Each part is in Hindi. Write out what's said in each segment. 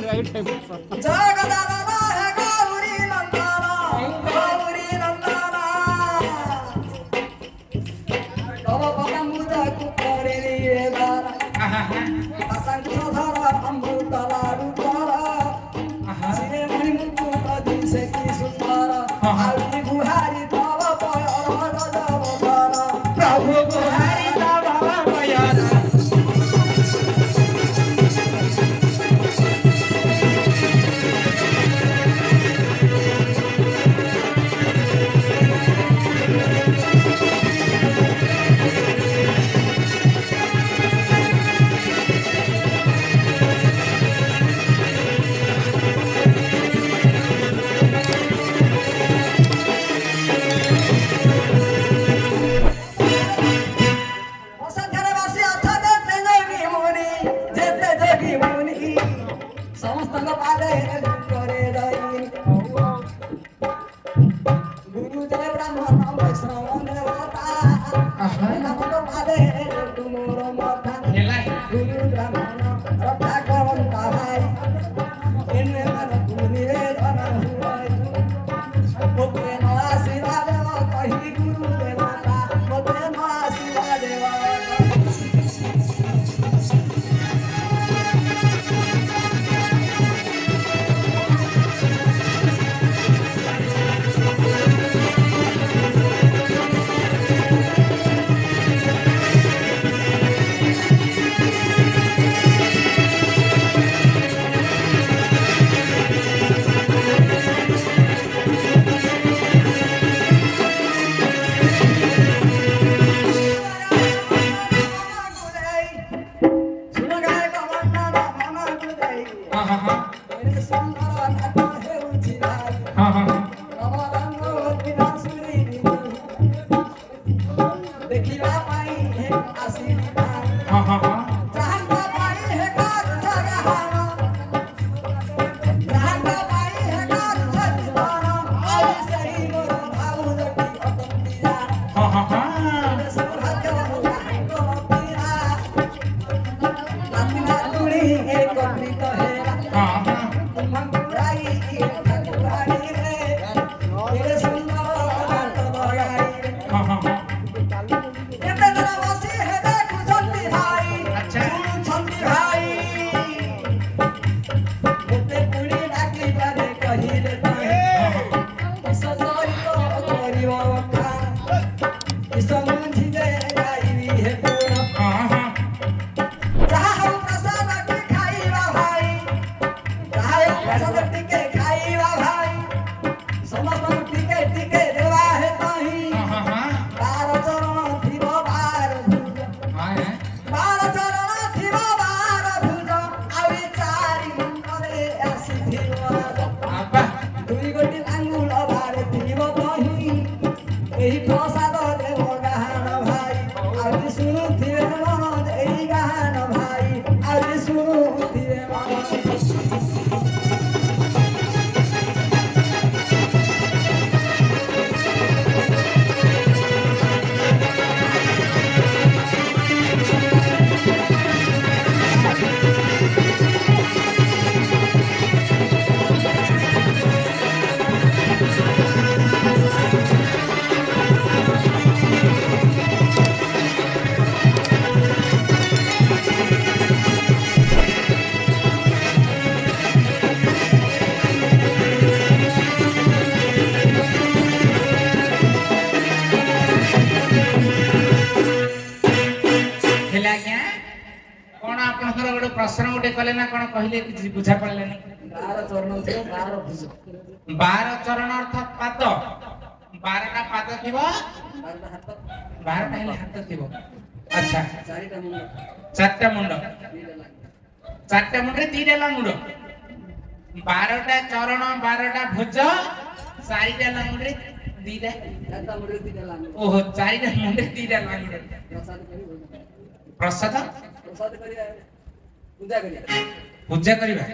राइट टाइम जगदानंद है गौरी नंदना गौरी नंदना तब पदम मुझे कुपरे रे दारा असंख्य धरा अमृत लाडू तारा सिरे मणि मुकुट दिसे की सुंदर आउली गुहारी तव पयर जब तारा प्रभु गुहारी तव पयर प्रश्न गोटे कले ना कौन कहले कि बुझा पड़ले नहीं 12 चरण थे 12 भुज 12 चरण अर्थात पाद 12टा पाद थिबो 12टा हेले हाथ थिबो अच्छा 4टा मुंड 4टा मुंड रे 3टा लांगुड 12टा चरण 12टा भुज 4टा लांगुड रे 2टा 4टा मुंड रे 2टा लांगुड ओहो 4टा मुंड रे 2टा लांगुड प्रसाद प्रसाद करिया पूजा करिबा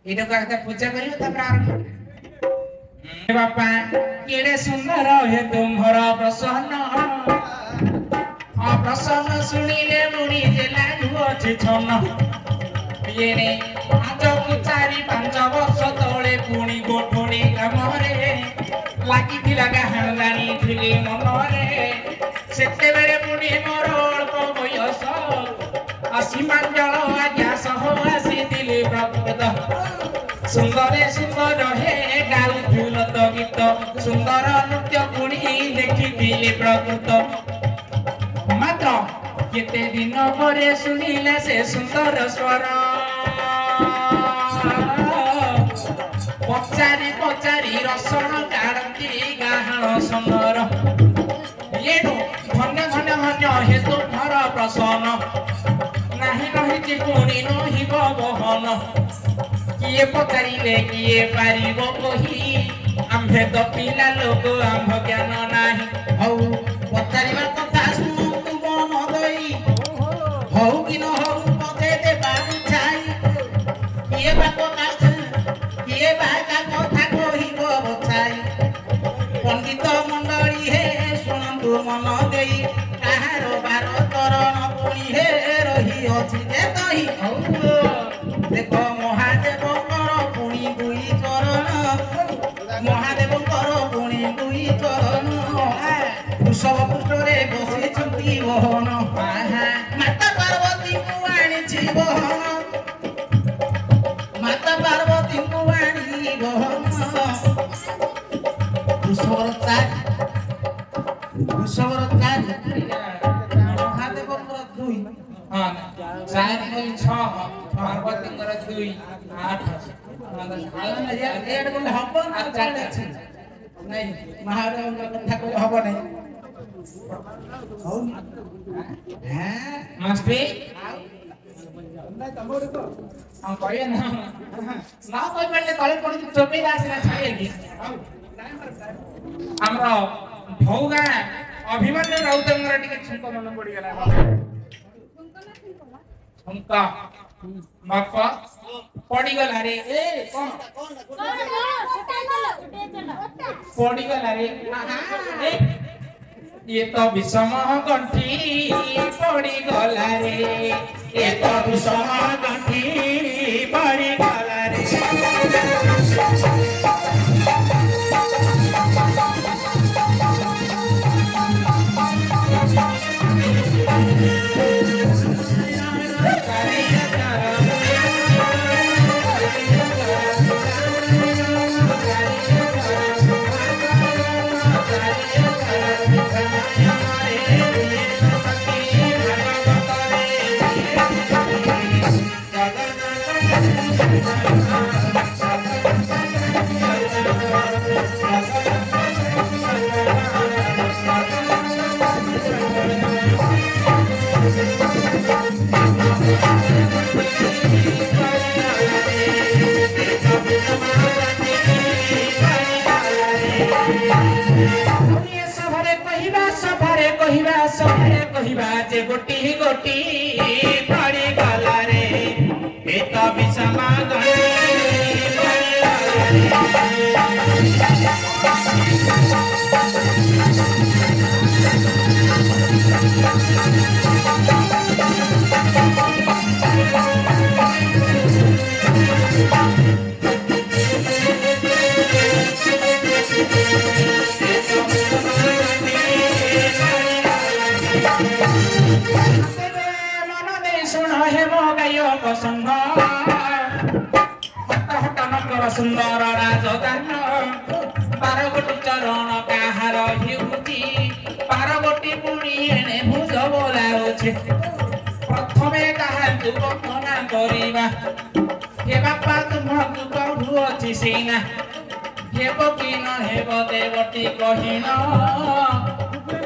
एटा कहता पूजा करिबा तापर आरंभ बापा केड़े सुंदर हे तुम्हारा प्रसन्न प्रसन्न सुनिले मुनि जे लागु अछि छन येने आजकु 4-5 वर्ष तले पुणी गोठोड़ी ग्रामरे लागिथिला गाहाणी थिली मनरे सेते बेले पुणी मोर अल्प बयस सीमांचल आज्ञा सह आसीथिली प्रकृत सुंदरे सुंदर हे गाउथुल तो गीत सुंदर नृत्य पुणी देखिथिली प्रकृत मात्र केते दिन परे सुनिले से सुंदर स्वर पचारी पचारी रसण काढ़ती गाहण समर येनु धन्य धन्य धन्य हेतु भर प्रसन्न नाही नहिति पुणी नहिब बहन किए पचारिले किए पारिब कही आम्भे तो पिला लोक आम्भ ज्ञान नाही हौ पचारिबा कथा सुनु मन दई हौ कि न हौ पदे देबा बुझाई किए बा कथा किए बा कथा कहिब बछाई पंडित मंडली हे सुनंतु मन देई काहार बार चरण पुणी हे रही अछि जे तही हौ देख महादेव कर पुणी दुई चरण महादेव कर पुणी दुई चरण वृषभ पुष्टरे बसी छंती बहन माता पार्वती को आनिछि बहन माता पार्वती को आनि बहन वृषभर चार महादेव कर दुई हां 4 2 6 पार्वती कर 2 8 एड बोले हब अच्छा नहीं महादेव कथा को हब नहीं हौ हां मस्ती नहीं तमोर तो हम कहिए ना कोई पड़ले तले पड़ी चोपी आसी ना छाएगी हमरा भौगा अभिमन्यु राउतंगर टिके छुंक मन पड़ी गेला छुंका बापा पड़ी गला रे ए कौन पड़ी गला रे ए ये तो विषम गंठी पड़ी गला रे ये तो विषम गंठी पड़ी गला रे सभरे कहिबा जे गोटी गोटी पड़ी गला रे ए तो विषमा गंठी पड़ी गला रे सुंदर राजदान 12 गोटी चरण काहार हेउची 12 गोटी पुणी एने भुज बोलाउछे प्रथमे काहा दुबना करिबा हे बापा तुमको कहू अछि सीना हेब कि न हेब देवटी कहिन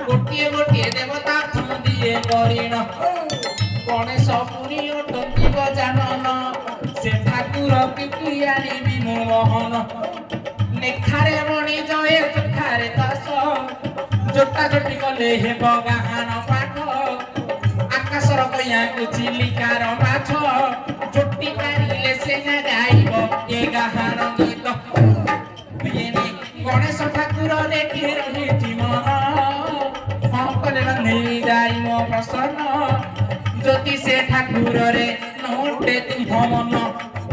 गोटिए गोटिए देवता तुम दिए करिन गणेश पुरी टंकिब जानन से ठाकुर की आनिबी मो मोहन नेखारे मणि जय चोखारे दस जोटा जोटी कले हेब गाहान पाठ आकाशर कया को चिलिकार माछ जोटी पारिले से ना गाइब ए गाहान गीत येने गणेश ठाकुर देखि रही मन कले नहीं जाई मो प्रसन्न ज्योति से ठाकुर रे नोटे ভমন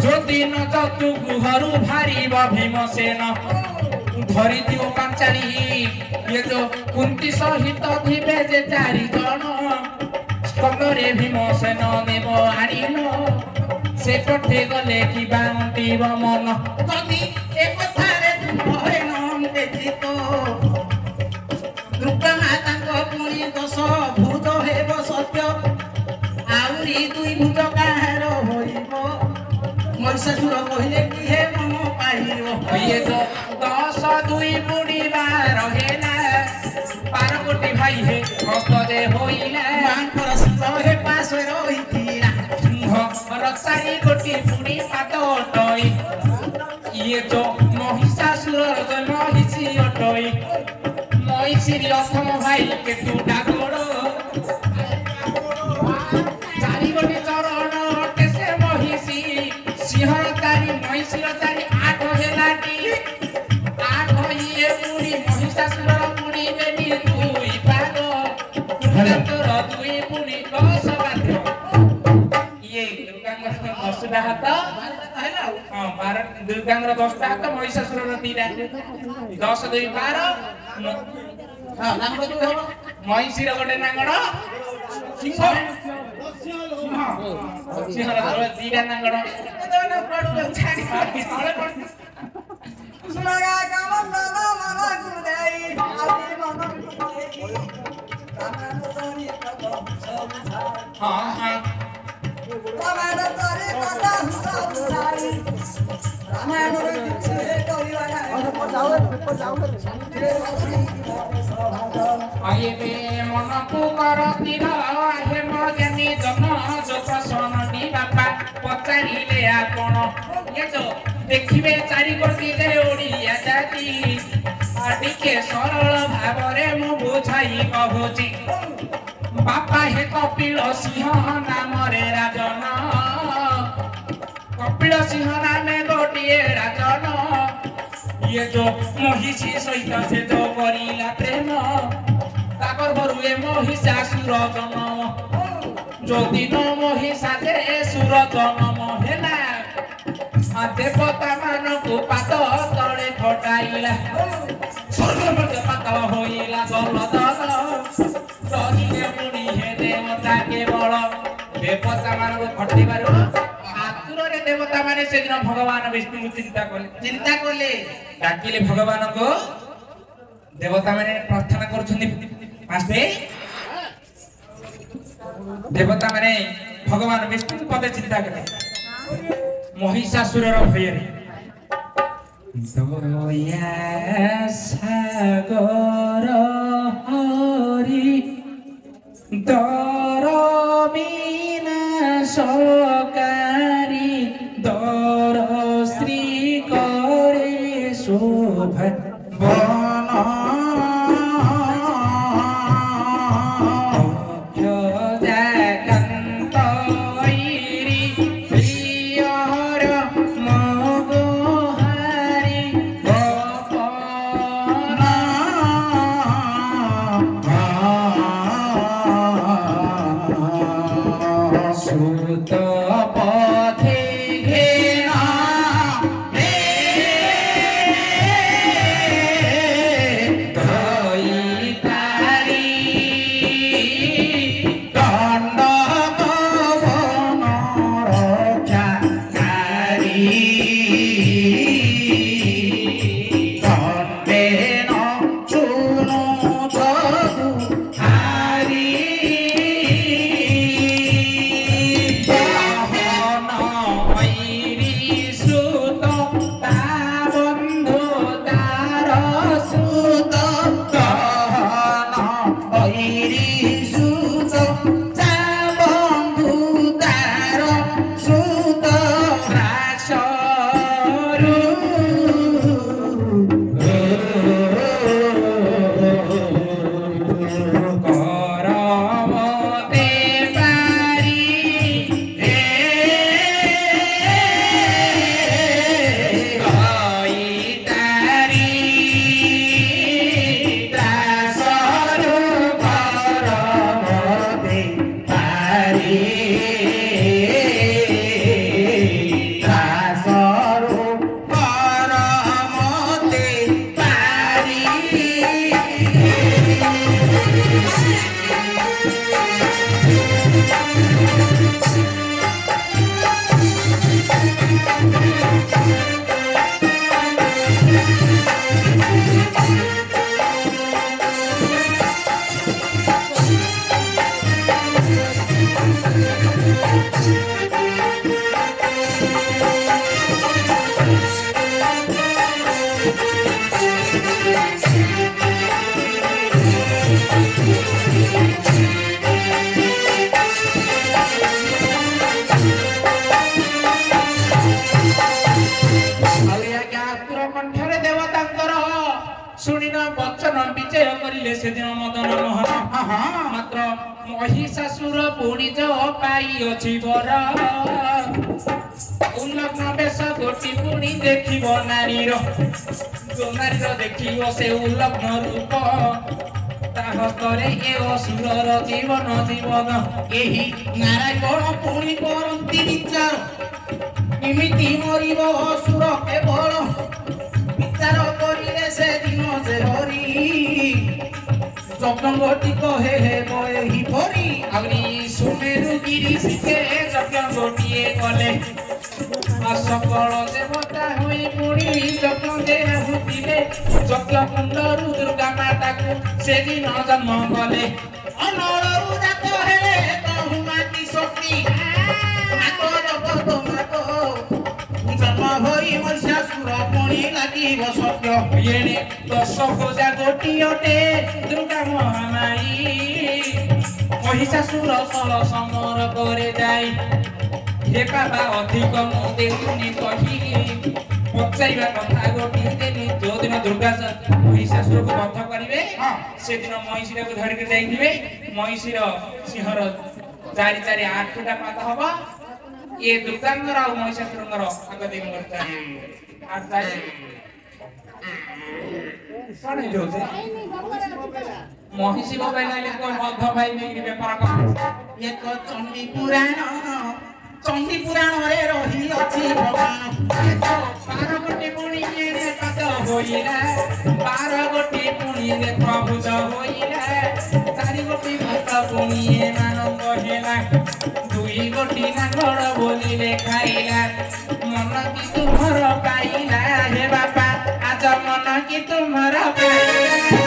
যদি ন যতু গুহরু ভারিব ভীমসেন ধরিଥିବ ପାଞ୍ଚାଳି ଇଏ ତ କୁନ୍ତି ସହିତ ଥିବେ ଯେ 4 ଜଣ ସ୍କନ୍ଦରେ ଭୀମସେନ ନେବ ଆଣିଲ ସେ ପଠେ ଗଲେ କି ବାଣ୍ଟିବ ମନ ଯଦି ଏ କଥାରେ ହଇନ ଦେଖିତ ଦୁର୍ଗା ମାତାଙ୍କ ପୁଣି 10 ଭୁଜ ହେବ ସତ୍ୟ ଆହୁରି 2 ଭୁଜ କାହାର ହୋଇବ ମହିଷାସୁର କହିଲେ କି ହେ ମନ ପାଇବ ଇଏ ତ 10 2 ବୁଡ଼ିବାର ହେଲା 12 କୋଟି ଭାଇ ହେ ହସ୍ତରେ ହୋଇଲା ମାଙ୍କର ସିଂହ ହେ ପାଶରେ ରହିଥିଲା ସିଂହର 4 କୋଟି ବୁଡ଼ି ପାଦ ଅଟଇ ଇଏ ତ ମହିଷାସୁରର ଜନ୍ମ ହିସି ଅଟଇ ମହିଷିର ଅଥମ ଭାଇ କେତୁଟା ଗୋଡ଼ 4 କୋଟି ଚରଣ ଅଟେ ସେ ମହିଷି ସିଂହର 4 ମହିଷିର 4 8 ହେଲାଟି 8 ଇଏ ବୁଡ଼ି ମହିଷାସୁରର ବୁଡ଼ି ବେନି 2 ପାଦ ତୋର 2 ବୁଡ଼ି 10 ବାଧ୍ୟ ଇଏ ଦୁର୍ଗାଙ୍କର 10ଟା ହାତ ହଁ 12 ଦୁର୍ଗାଙ୍କର 10ଟା ହାତ ମହିଷାସୁରର 2ଟା 10 2 12 ହଁ ନାଙ୍ଗ ଯୋଉ ହବ ମହିଷିର ଗୋଟେ ନାଙ୍ଗଡ଼ ସିଂହ ସିଂହର 2ଟା ନାଙ୍ଗଡ଼ ଛାଡ଼ି ତଳେ ପଡ ସୁନାଗା କାମନ୍ଦନ ମନ କୁଦେଇ ଆଦି ମନ କୁଦେଇ ରାମାୟଣ ତରି କତ ସବୁ ହଁ ହଁ ରାମାୟଣ ତରି କତ ସବୁ ଛାଇ ରାମାୟଣର କିଛି କରିବା ନାହିଁ ଆଇବେ ମନକୁ କରତିର ଆହେ ମଜ୍ଞାନୀ ଜନ ଯୋ ପ୍ରସନ୍ନଟି ବାପା ପଚାରିଲେ ଆପଣ ଏ ଯୋ ଦେଖିବେ 4 କୋଟି ଯେ ଓଡ଼ିଆ ଜାତି ଟିକେ ସରଳ ଭାବରେ ମୁଁ ବୁଝାଇ କହୁଛି ବାପା ହେ କପିଳ ସିଂହ ନାମରେ ରାଜନ କପିଳ ସିଂହ ନାମେ ଗୋଟିଏ ରାଜନ ଇଏ ଯୋ ମହିଷୀ ସହିତ ସେ ଯୋ କରିଲା ପ୍ରେମ ତାକର ଘରୁ ଏ ମହିଷାସୁର ଜନ୍ମ ଯଦି ନ ମହିଷା ଯେ ସୁର ଜନ୍ମ ହେଲା ଦେବତା ମାନଙ୍କୁ ପାଦ ତଳେ ଫଟାଇଲା ସ୍ୱର୍ଗ ମଧ୍ୟ ପାତାଳ ହୋଇଲା ଜଲଦନ ରହିଲେ ପୁଣି ହେ ଦେବତା କେବଳ ଦେବତା ମାନଙ୍କୁ ଫଟାଇବାରୁ ଆତୁରରେ ଦେବତା ମାନେ ସେଦିନ ଭଗବାନ ବିଷ୍ଣୁଙ୍କୁ ଚିନ୍ତା କଲେ ଡାକିଲେ ଭଗବାନଙ୍କୁ ଦେବତା ମାନେ ପ୍ରାର୍ଥନା କରୁଛନ୍ତି ଆସିବେ ଦେବତା ମାନେ ଭଗବାନ ବିଷ୍ଣୁଙ୍କୁ ପଦେ ଚିନ୍ତା କଲେ ମହିଷାସୁରର ଭୟରେ ଦୟା ସାଗର ହରି ଦର ବିନାଶକାରୀ ଦର ଶ୍ରୀ করে শোভা বন ବିଜୟ କରିଲେ ସେଦିନ ମଦନ ମୋହନ ମାତ୍ର ମହିଷାସୁର ପୁଣି ଯୋ ପାଇଅଛି ବର ଉଲ୍ଲଗ୍ନ ବେଶ ଗୋଟି ପୁଣି ଦେଖିବ ନାରୀର ଯୋ ନାରୀର ଦେଖିବ ସେ ଉଲ୍ଲଗ୍ନ ରୂପ ତା ହସ୍ତରେ ଏ ଅସୁରର ଜୀବନ ଜୀବନ ଏହି ନାରାୟଣ ପୁଣି କରନ୍ତି ବିଚାର କେମିତି ମରିବ ଅସୁର କେବଳ ବିଚାର କରିଲେ ସେଦିନ ସେ ହରି ଯଜ୍ଞଟି କହେ ହେବ ଏହିପରି ଆହୁରି ସୁମେରୁ ଗିରି ଶିଖେ ଯଜ୍ଞ ଗୋଟିଏ କଲେ ସକଳ ଦେବତା ହୋଇ ପୁଣି ଯଜ୍ଞ ଦେହୁଥିଲେ ଯଜ୍ଞ କୁଣ୍ଡରୁ ଦୁର୍ଗା ମାତାକୁ ସେଦିନ ଜନ୍ମ କଲେ ଅନଳରୁ ଜାତ ହେଲେ କହୁମାଟି ଶକ୍ତି ମାତ ଜଗତ ମାତ ଜନ୍ମ ହୋଇ ମହିଷାସୁର ପୁଣି ଲାଗିବ ସତ୍ୟ ଏଣେ ଦଶ ଭୋଜା ଗୋଟିଅଟେ ଦୁର୍ଗା ମହାମାରୀ ମହିଷାସୁର ସହ ସମର ପରେ ଯାଇ हे बाबा अधिक मु देउनी कहि पचाइबा कथा गोटी देनी जो दिन दुर्गा महिषासुर को बध करिवे से दिन महिषीरा को धरि के जाइथिबे महिषीर सिंहर चारि चारि आठटा पाद हबो ये दुर्गांगर आ महिषासुरंगर आग दिन करता आठ चारि कोन जोते महिषी मोबाइल ले को बध भाई नै व्यापार कर एक चंडी पुराणरे रही अछि भगवान बारगोटी पुणी पाद होइला बारगोटी पुणी प्रभुज होइला चारि गोटी भात पुणी आनंद हेला दुई गोटी नांगड़ बोलिले खाइला मन की तुम्हार पाइला हे बापा आज मन की तुम्हार पाइला